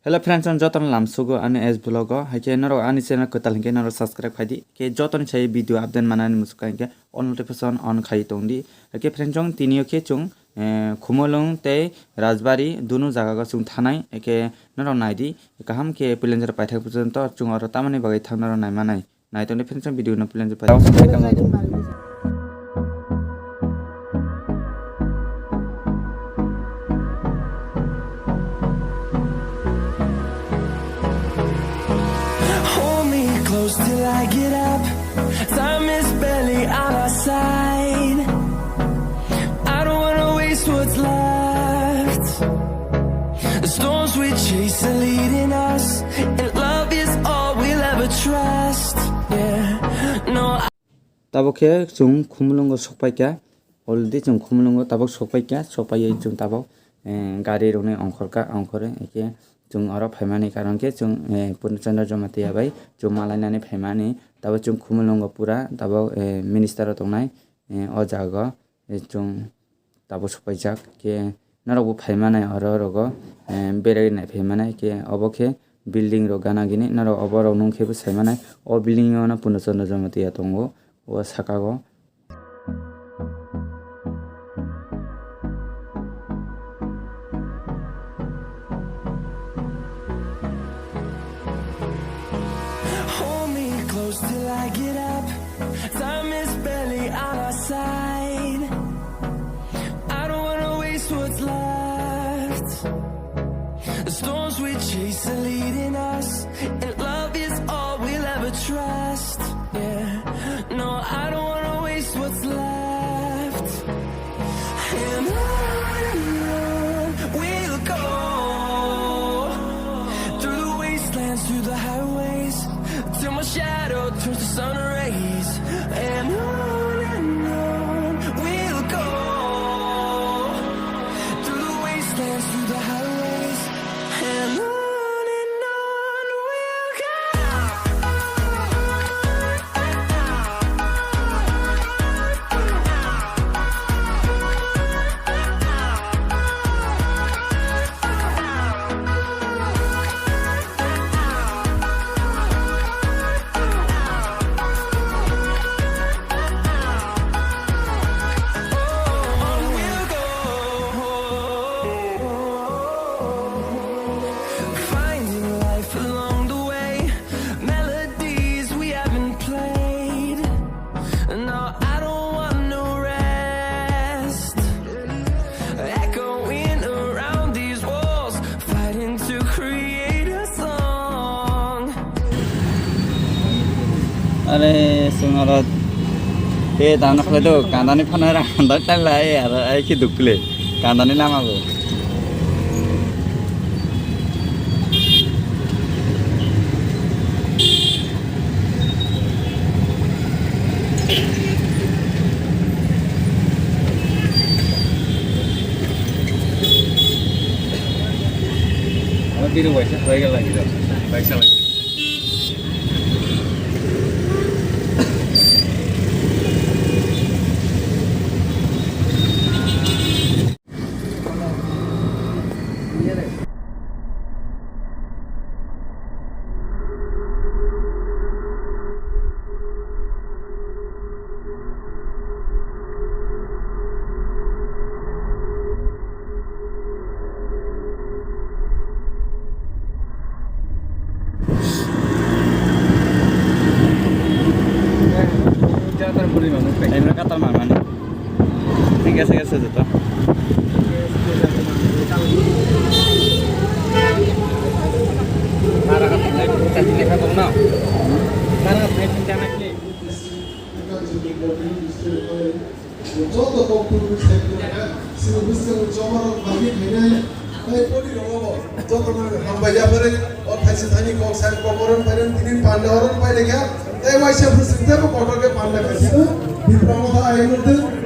Hello friends on joton lamsugo ani s blog hake naro ani channel ko talhinke naro subscribe khadi ke joton chai video update manani musuka ke on notification on khai tongdi hake friends jong tinio ke chung Khumwlwng tei Rajbari dunu jaga ga chung thanai ke naro naidi kaham ke pilenjar paithak porjonto chung aro tamani bagai thang naro nai manai nai tongni friends jong video no pilenjar paithak till I get up. Time is barely on our side. I don't wanna waste what's left. The storms we chase are leading us, and love is all we'll ever trust. Yeah, no. Tabok ke chung Khumwlwng go sokpaika already chung Khumwlwng go tabok sokpaika sokpai chung tabok gari rone ongkore eke chung aro phaimani karon ke chung Purnachandra jomati abai chung malainani phaimani tabo chung Khumwlwng go pura tabo minister tongnai o jaga chung tabo sokpaijak ke narogo phaimanai aro go berai nai phaimanai ke obokhe building ro gana gini naro oboro nungkhebu saimanai o building ona Purnachandra jomati atongo o sakago Till I get up, time is barely on our side. I don't wanna waste what's left. The storms we chase are leading us, and love is all we'll ever trust. Yeah, no, I don't wanna waste what's left. And on we'll go, through the wastelands, through the highways, till my shadow turns to sun rays. And on we'll go, through the wastelands, through the highways. And on we'll go. Are sungara e dana khale do kandani phanara andar talla e ara ai ki dukle kandani lamago biru baisa hoye gel lagi baisa lagi Ini kata mama nih. Tiga segitu tuh. Marah kan? Tadi nih kan mau. Marah kan? Tadi jangan lagi. 저도 공부를 했는데 지금 무슨 저만한 방이 되냐? 아이 꼬리 로고 저거는 한 바야 버리 다시 다니 거기서 거버는 버는 드린 반대어는 빨리 가. 에 와이셔 무슨 때고 거기에 반대 가시고 비프라모다 아이는데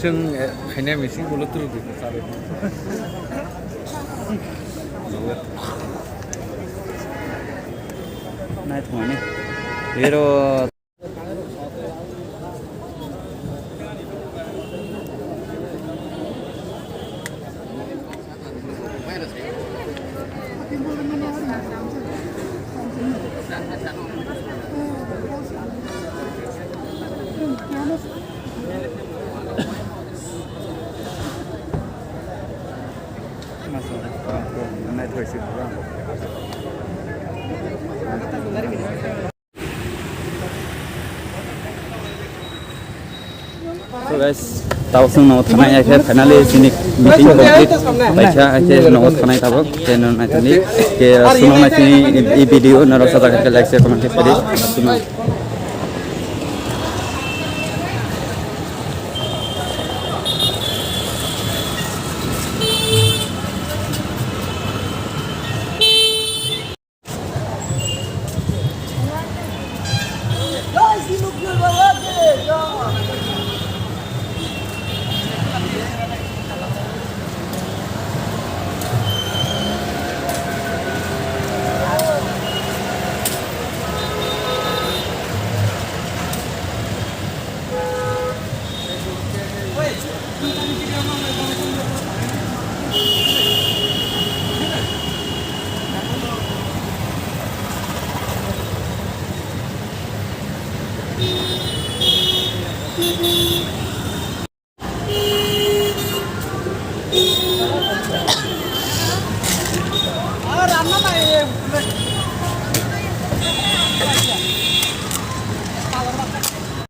Sing kayaknya missing kulit terus gitu sabe. naik thong ni pero naik thôi sih So guys, tahu sung no thanai akhir finally sini meeting complete. Baca akhir no thanai tahu channel nanti ni ke sunu nanti ini video naro sada ke like share comment kiri sunu.